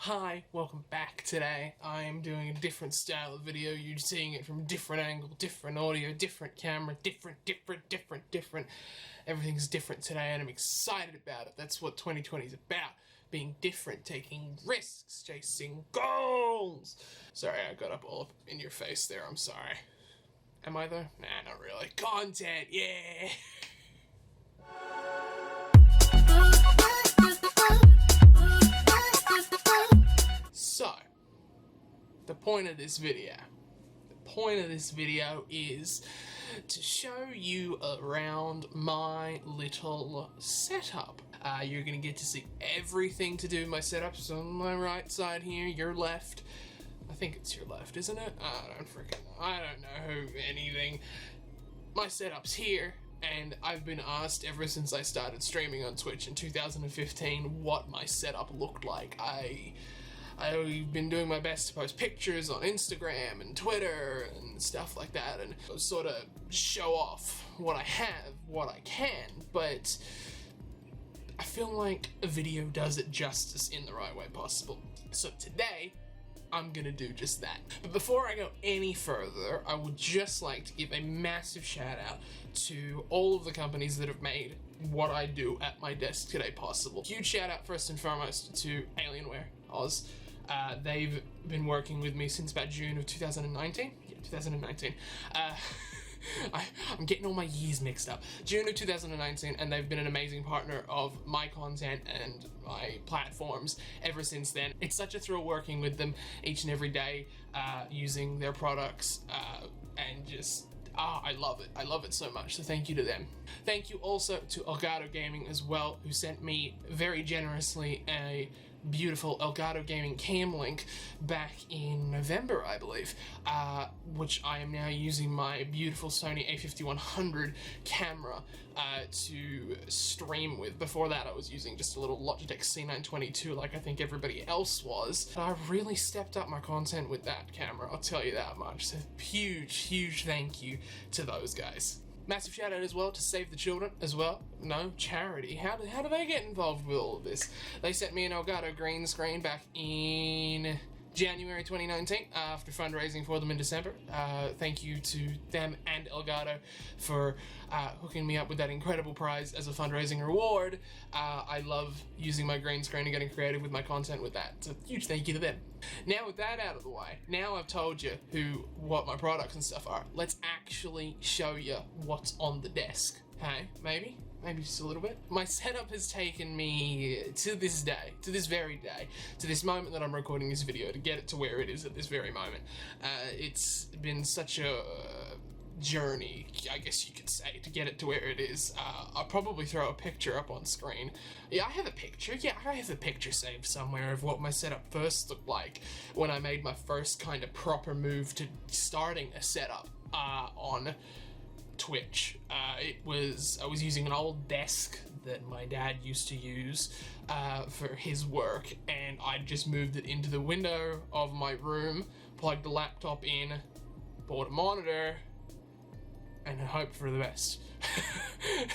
Hi, welcome back. Today I am doing a different style of video. You're seeing it from a different angle, different audio, different camera, different. Everything's different today and I'm excited about it. That's what 2020 is about. Being different, taking risks, chasing goals. Sorry, I got up all up in your face there. I'm sorry. Am I though? Nah, not really. Content, yeah! So, the point of this video is to show you around my little setup. You're gonna get to see everything to do with my setup. So on my right side here, your left. I think it's your left, isn't it? I don't know anything. My setup's here, and I've been asked ever since I started streaming on Twitch in 2015 what my setup looked like. I've been doing my best to post pictures on Instagram and Twitter and stuff like that and sort of show off what I have, what I can, but I feel like a video does it justice in the right way possible. So today, I'm gonna do just that. But before I go any further, I would just like to give a massive shout out to all of the companies that have made what I do at my desk today possible. Huge shout out first and foremost to Alienware Oz. They've been working with me since about June of 2019. Yeah, 2019. I'm getting all my years mixed up. June of 2019, and they've been an amazing partner of my content and my platforms ever since then. It's such a thrill working with them each and every day, using their products, and just I love it. I love it so much, so thank you to them. Thank you also to Elgato Gaming as well, who sent me very generously a beautiful Elgato Gaming cam link back in November, I believe, which I am now using my beautiful Sony a5100 camera to stream with. Before that, I was using just a little Logitech C922 like I think everybody else was. But I really stepped up my content with that camera, I'll tell you that much. So huge thank you to those guys. Massive shout out as well to Save the Children as well. No, charity. How do they get involved with all of this? They sent me an Elgato green screen back in January 2019 after fundraising for them in December. Thank you to them and Elgato for hooking me up with that incredible prize as a fundraising reward. I love using my green screen and getting creative with my content with that. So huge thank you to them. Now with that out of the way, now I've told you what my products and stuff are, let's actually show you what's on the desk. Hey, maybe just a little bit. My setup has taken me to this day, to this very day, to this moment that I'm recording this video, to get it to where it is at this very moment. It's been such a journey, I guess you could say, to get it to where it is. I'll probably throw a picture up on screen. Yeah, I have a picture. Yeah, I have a picture saved somewhere of what my setup first looked like when I made my first kind of proper move to starting a setup on Twitch. I was using an old desk that my dad used to use for his work, and I just moved it into the window of my room, plugged the laptop in, bought a monitor, and hoped for the best.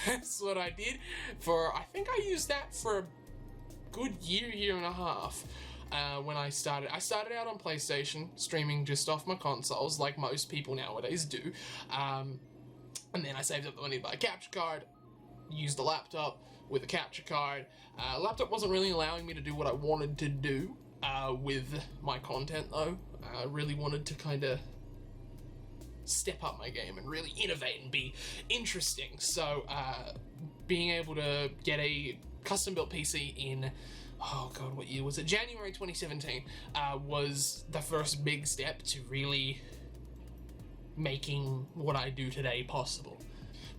That's what I did I think I used that for a good year and a half. When I started out on PlayStation, streaming just off my consoles, like most people nowadays do. And then I saved up the money to buy a capture card, used the laptop with a capture card. Laptop wasn't really allowing me to do what I wanted to do with my content though. I really wanted to kind of step up my game and really innovate and be interesting. So being able to get a custom built PC in, oh god, what year was it? January 2017 was the first big step to really making what I do today possible.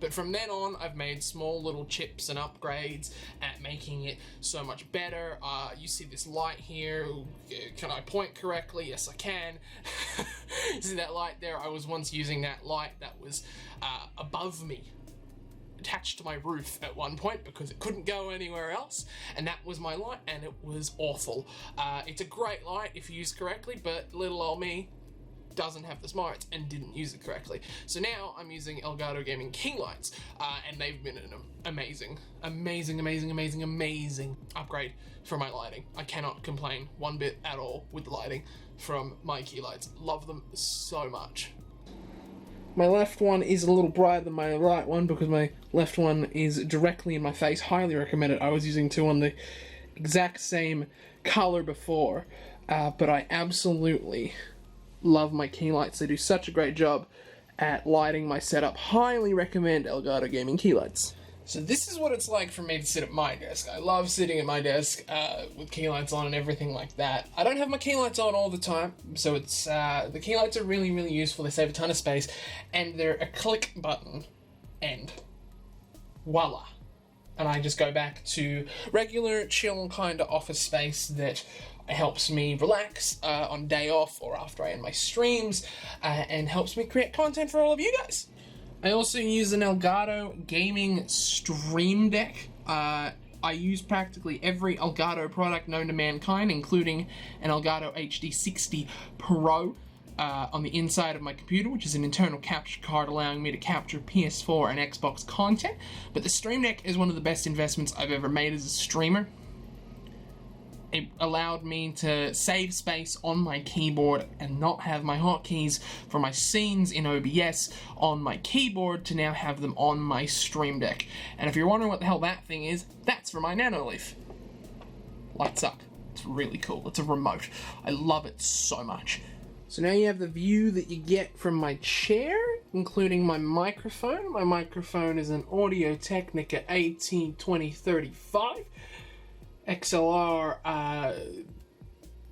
But from then on, I've made small little chips and upgrades at making it so much better. You see this light here. Can I point correctly? Yes, I can. See that light there? I was once using that light that was above me, attached to my roof at one point because it couldn't go anywhere else, and that was my light, and it was awful. It's a great light if used correctly, but little old me doesn't have the smarts and didn't use it correctly. So now I'm using Elgato Gaming King lights, and they've been an amazing upgrade for my lighting. I cannot complain one bit at all with the lighting from my key lights. Love them so much. My left one is a little brighter than my right one because my left one is directly in my face. Highly recommend it. I was using two on the exact same color before, but I absolutely love my key lights. They do such a great job at lighting my setup. Highly recommend Elgato Gaming key lights. So this is what it's like for me to sit at my desk. I love sitting at my desk with key lights on and everything like that. I don't have my key lights on all the time, so it's the key lights are really useful. They save a ton of space, and they're a click button, and voila. And I just go back to regular, chill kind of office space that helps me relax on day off or after I end my streams, and helps me create content for all of you guys. I also use an Elgato Gaming Stream Deck. I use practically every Elgato product known to mankind, including an Elgato HD60 Pro on the inside of my computer, which is an internal capture card allowing me to capture PS4 and Xbox content. But the Stream Deck is one of the best investments I've ever made as a streamer. It allowed me to save space on my keyboard and not have my hotkeys for my scenes in OBS on my keyboard to now have them on my Stream Deck. And if you're wondering what the hell that thing is, that's for my Nanoleaf. Lights up. It's really cool. It's a remote. I love it so much. So now you have the view that you get from my chair, including my microphone. My microphone is an Audio-Technica AT2035. XLR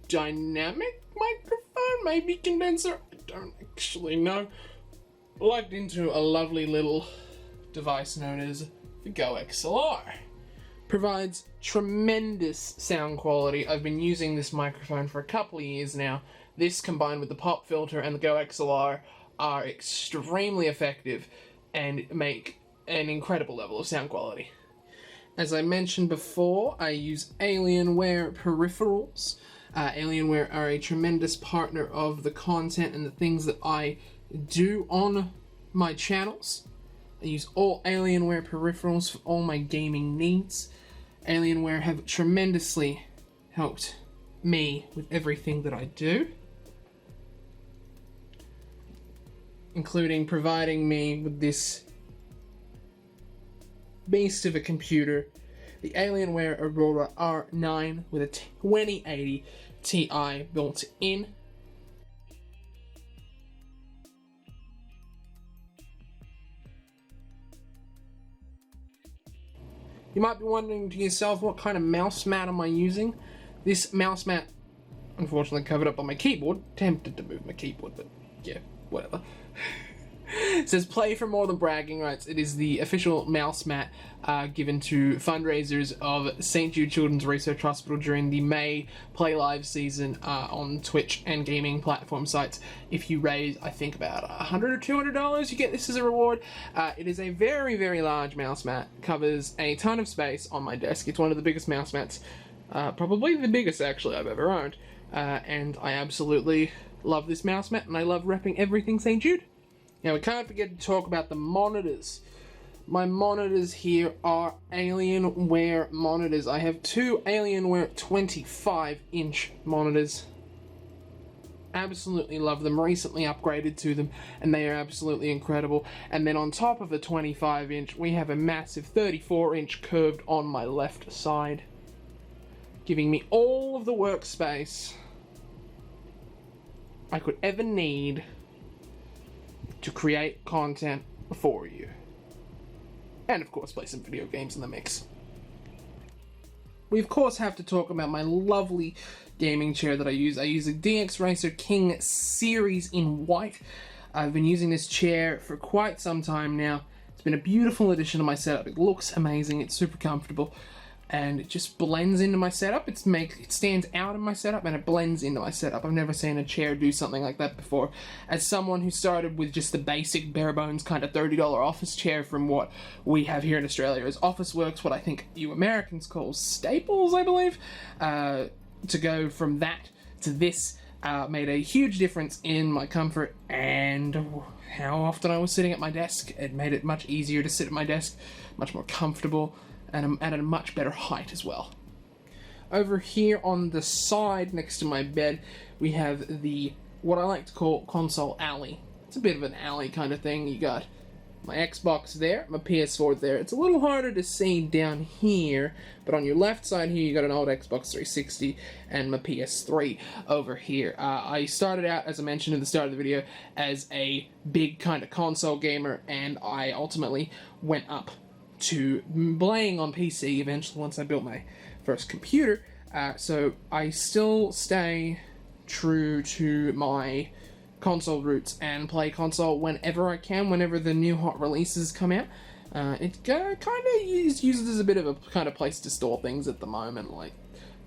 dynamic microphone, maybe condenser, I don't actually know. Plugged into a lovely little device known as the Go XLR. Provides tremendous sound quality. I've been using this microphone for a couple of years now. This combined with the pop filter and the Go XLR are extremely effective and make an incredible level of sound quality. As I mentioned before, I use Alienware peripherals. Alienware are a tremendous partner of the content and the things that I do on my channels. I use all Alienware peripherals for all my gaming needs. Alienware have tremendously helped me with everything that I do, including providing me with this beast of a computer, the Alienware Aurora R9 with a 2080 Ti built in. You might be wondering to yourself, what kind of mouse mat am I using? This mouse mat, unfortunately covered up on my keyboard. Tempted to move my keyboard, but yeah, whatever. It says play for more than bragging rights. It is the official mouse mat given to fundraisers of St. Jude Children's Research Hospital during the May Play Live season on Twitch and gaming platform sites. If you raise, I think, about $100 or $200, you get this as a reward. It is a very large mouse mat. Covers a ton of space on my desk. It's one of the biggest mouse mats, probably the biggest actually I've ever owned. And I absolutely love this mouse mat, and I love repping everything St. Jude. Now, we can't forget to talk about the monitors. My monitors here are Alienware monitors. I have two Alienware 25-inch monitors. Absolutely love them. Recently upgraded to them, and they are absolutely incredible. And then on top of the 25-inch, we have a massive 34-inch curved on my left side, giving me all of the workspace I could ever need to create content for you. And of course, play some video games in the mix. We of course have to talk about my lovely gaming chair that I use. I use a DX Racer King Series in white. I've been using this chair for quite some time now. It's been a beautiful addition to my setup. It looks amazing, it's super comfortable, and it just blends into my setup. It stands out in my setup, and it blends into my setup. I've never seen a chair do something like that before. As someone who started with just the basic, bare bones kind of $30 office chair from what we have here in Australia as Officeworks, what I think you Americans call Staples, I believe, to go from that to this made a huge difference in my comfort and how often I was sitting at my desk. It made it much easier to sit at my desk, much more comfortable, and at a much better height as well. Over here on the side next to my bed, we have the, what I like to call, console alley. It's a bit of an alley kind of thing. You got my Xbox there, my PS4 there. It's a little harder to see down here, but on your left side here, you got an old Xbox 360 and my PS3 over here. I started out, as I mentioned at the start of the video, as a big kind of console gamer, and I ultimately went up to playing on PC eventually once I built my first computer. So I still stay true to my console roots and play console whenever I can, whenever the new hot releases come out. It kind of used as a bit of a kind of place to store things at the moment. Like,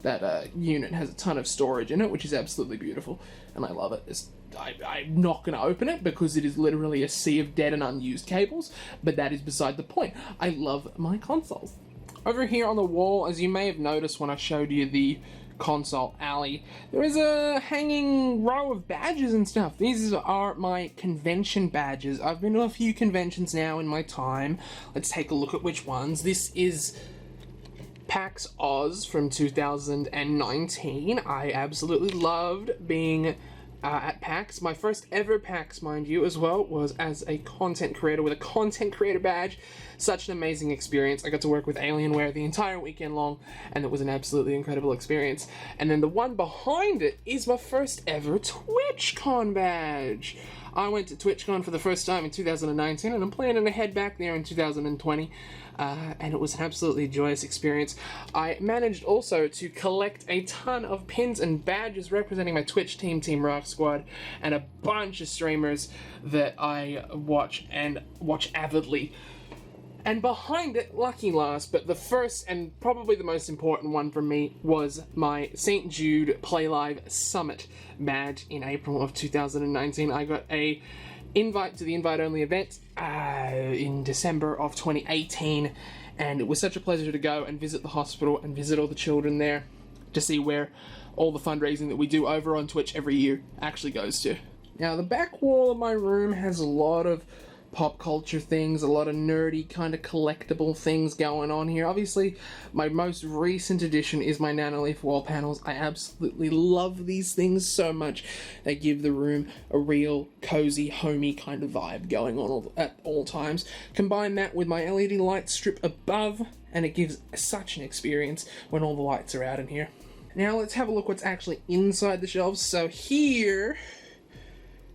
that unit has a ton of storage in it, which is absolutely beautiful, and I love it. I'm not going to open it because it is literally a sea of dead and unused cables, but that is beside the point. I love my consoles. Over here on the wall, as you may have noticed when I showed you the console alley, there is a hanging row of badges and stuff. These are my convention badges. I've been to a few conventions now in my time. Let's take a look at which ones. This is PAX Oz from 2019. I absolutely loved being at PAX. My first ever PAX, mind you, as well, was as a content creator with a content creator badge. Such an amazing experience. I got to work with Alienware the entire weekend long, and it was an absolutely incredible experience. And then the one behind it is my first ever TwitchCon badge. I went to TwitchCon for the first time in 2019, and I'm planning to head back there in 2020. And it was an absolutely joyous experience. I managed also to collect a ton of pins and badges representing my Twitch team, Team Rock Squad, and a bunch of streamers that I watch avidly. And behind it, lucky last, but the first and probably the most important one for me was my St. Jude Play Live Summit badge in April of 2019. I got a invite to the invite-only event in December of 2018, and it was such a pleasure to go and visit the hospital and visit all the children there to see where all the fundraising that we do over on Twitch every year actually goes to. Now, the back wall of my room has a lot of pop culture things, a lot of nerdy kind of collectible things going on here. Obviously, my most recent addition is my Nanoleaf wall panels. I absolutely love these things so much. They give the room a real cozy, homey kind of vibe going on at all times. Combine that with my LED light strip above, and it gives such an experience when all the lights are out in here. Now let's have a look what's actually inside the shelves. So here,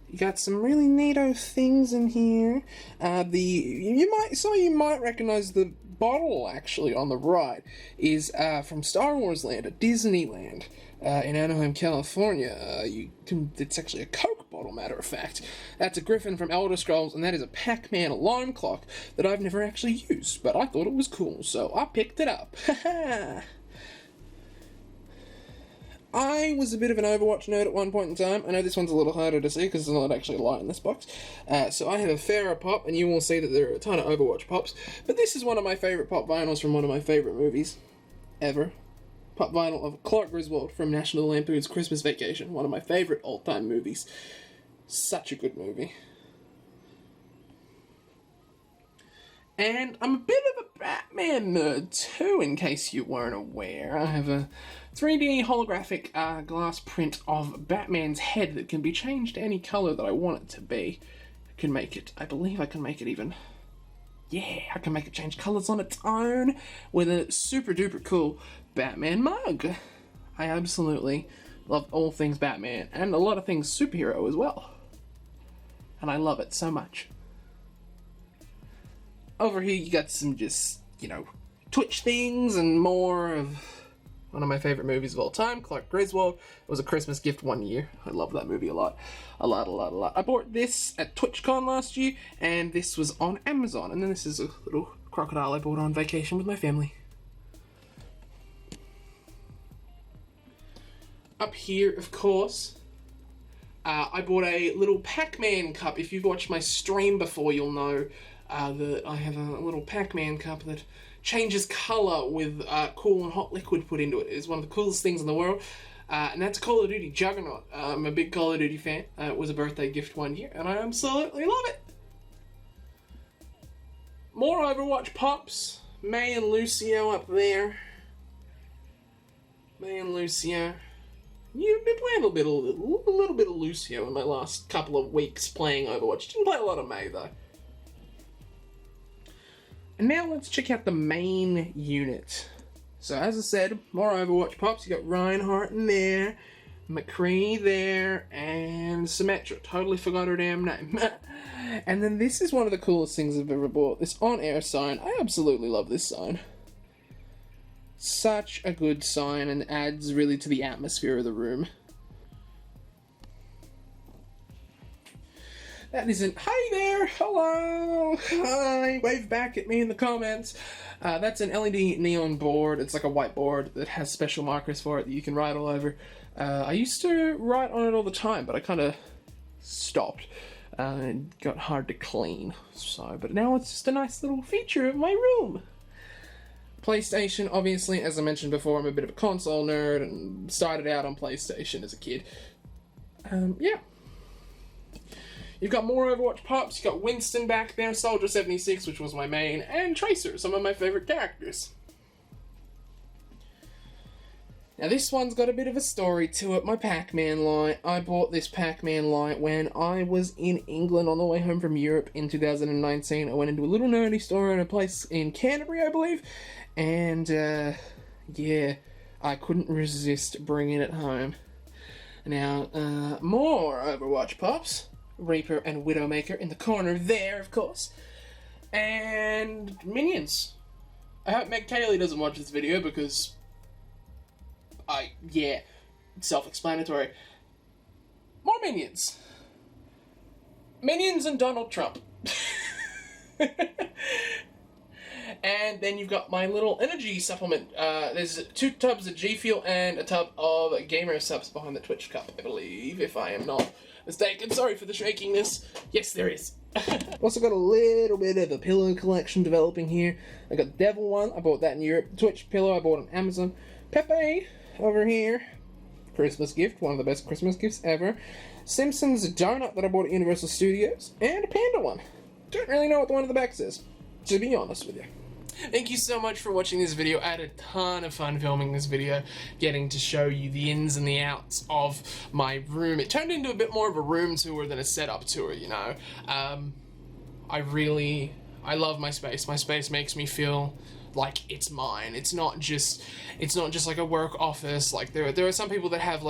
you got some really neato things in here. You might recognize the bottle actually on the right is from Star Wars Land at Disneyland in Anaheim, California. It's actually a Coke bottle, matter of fact. That's a Griffin from Elder Scrolls, and that is a Pac-Man alarm clock that I've never actually used, but I thought it was cool, so I picked it up. Haha. I was a bit of an Overwatch nerd at one point in time. I know this one's a little harder to see because there's not actually a light in this box. So I have a Pharah pop, and you will see that there are a ton of Overwatch pops. But this is one of my favourite pop vinyls from one of my favourite movies ever. Pop vinyl of Clark Griswold from National Lampoon's Christmas Vacation. One of my favourite all-time movies. Such a good movie. And I'm a bit of a Batman nerd too, in case you weren't aware. I have a 3D holographic glass print of Batman's head that can be changed to any colour that I want it to be. I believe I can make it even... Yeah, I can make it change colours on its own with a super duper cool Batman mug. I absolutely love all things Batman, and a lot of things superhero as well. And I love it so much. Over here you got some just, Twitch things and more of one of my favourite movies of all time, Clark Griswold. It was a Christmas gift one year. I love that movie a lot. A lot. I bought this at TwitchCon last year, and this was on Amazon. And then this is a little crocodile I bought on vacation with my family. Up here, of course, I bought a little Pac-Man cup. If you've watched my stream before, you'll know that I have a little Pac-Man cup that changes colour with cool and hot liquid put into it. It's one of the coolest things in the world. And that's Call of Duty Juggernaut. I'm a big Call of Duty fan. It was a birthday gift one year, and I absolutely love it. More Overwatch pops. May and Lucio up there. May and Lucio. You've been playing a little bit of Lucio in my last couple of weeks playing Overwatch. Didn't play a lot of May though. And now let's check out the main unit. So as I said, more Overwatch pops. You got Reinhardt in there, McCree there, and Symmetra. Totally forgot her damn name. And then this is one of the coolest things I've ever bought. This on-air sign. I absolutely love this sign. Such a good sign and adds really to the atmosphere of the room. That isn't, hey there, hello, hi, wave back at me in the comments. That's an LED neon board. It's like a whiteboard that has special markers for it that you can write all over. I used to write on it all the time, but I kind of stopped. It got hard to clean, but now it's just a nice little feature of my room. PlayStation, obviously, as I mentioned before, I'm a bit of a console nerd and started out on PlayStation as a kid. Yeah. You've got more Overwatch pops, you've got Winston back there, Soldier 76, which was my main, and Tracer, some of my favorite characters. Now this one's got a bit of a story to it, my Pac-Man light. I bought this Pac-Man light when I was in England on the way home from Europe in 2019. I went into a little nerdy store in a place in Canterbury, I believe, and yeah, I couldn't resist bringing it home. Now, more Overwatch pops. Reaper and Widowmaker in the corner there, of course. And Minions. I hope Meg Kaylee doesn't watch this video because yeah, self-explanatory. More Minions. Minions and Donald Trump. And then you've got my little energy supplement. There's 2 tubs of G Fuel and a tub of Gamer Subs behind the Twitch cup, I believe, if I am not mistaken. Sorry for the shakiness. Yes, there is. Also got a little bit of a pillow collection developing here. I got the Devil one. I bought that in Europe. Twitch pillow I bought on Amazon. Pepe over here. Christmas gift. One of the best Christmas gifts ever. Simpsons donut that I bought at Universal Studios. And a panda one. Don't really know what the one at the back says, to be honest with you. Thank you so much for watching this video. I had a ton of fun filming this video, getting to show you the ins and the outs of my room. It turned into a bit more of a room tour than a setup tour, you know. I love my space. My space makes me feel like it's mine. It's not just like a work office. Like there are some people that have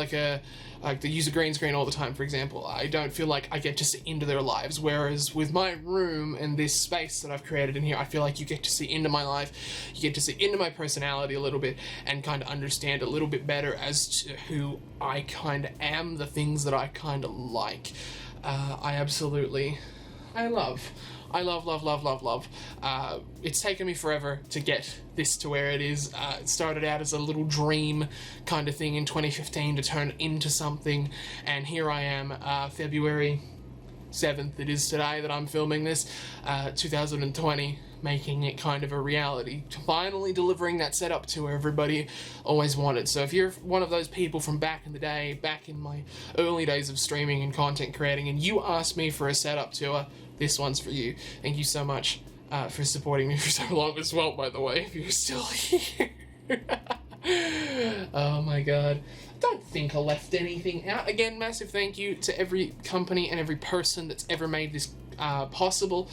they use a green screen all the time, for example. I don't feel like I get to see into their lives, whereas with my room and this space that I've created in here, I feel like you get to see into my life, you get to see into my personality a little bit, and kind of understand a little bit better as to who I kind of am, the things that I kind of like. I love. It's taken me forever to get this to where it is. It started out as a little dream kind of thing in 2015 to turn into something, and here I am, February 7th, it is today that I'm filming this, 2020, making it kind of a reality, finally delivering that setup to everybody always wanted. So if you're one of those people from back in the day, back in my early days of streaming and content creating, and you asked me for a setup tour, this one's for you. Thank you so much for supporting me for so long as well, by the way, if you're still here. Oh my god. Don't think I left anything out. Again, massive thank you to every company and every person that's ever made this possible.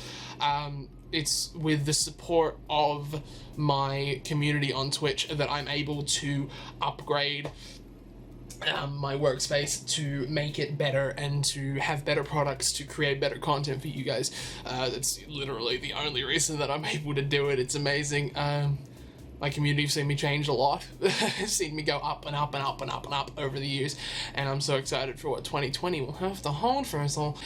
It's with the support of my community on Twitch that I'm able to upgrade my workspace to make it better and to have better products, to create better content for you guys. That's literally the only reason that I'm able to do it. It's amazing. My community have seen me change a lot. Seen me go up and up and up and up and up over the years, and I'm so excited for what 2020 will have to hold for us all.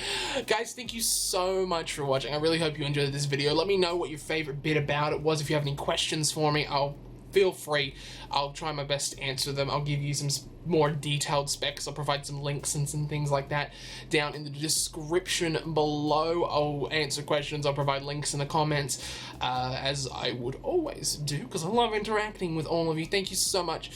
Guys, thank you so much for watching. I really hope you enjoyed this video. Let me know what your favorite bit about it was. If you have any questions for me, I'll feel free. I'll try my best to answer them. I'll give you some more detailed specs. I'll provide some links and some things like that down in the description below. I'll answer questions. I'll provide links in the comments, as I would always do, because I love interacting with all of you. Thank you so much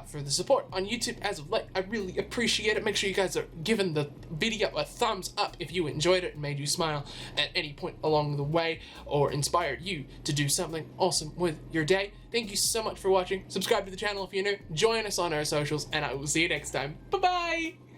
for the support on YouTube as of late. I really appreciate it. Make sure you guys are giving the video a thumbs up if you enjoyed it and made you smile at any point along the way, or inspired you to do something awesome with your day. Thank you so much for watching. Subscribe to the channel if you're new. Join us on our socials, and I will see you next time. Bye-bye!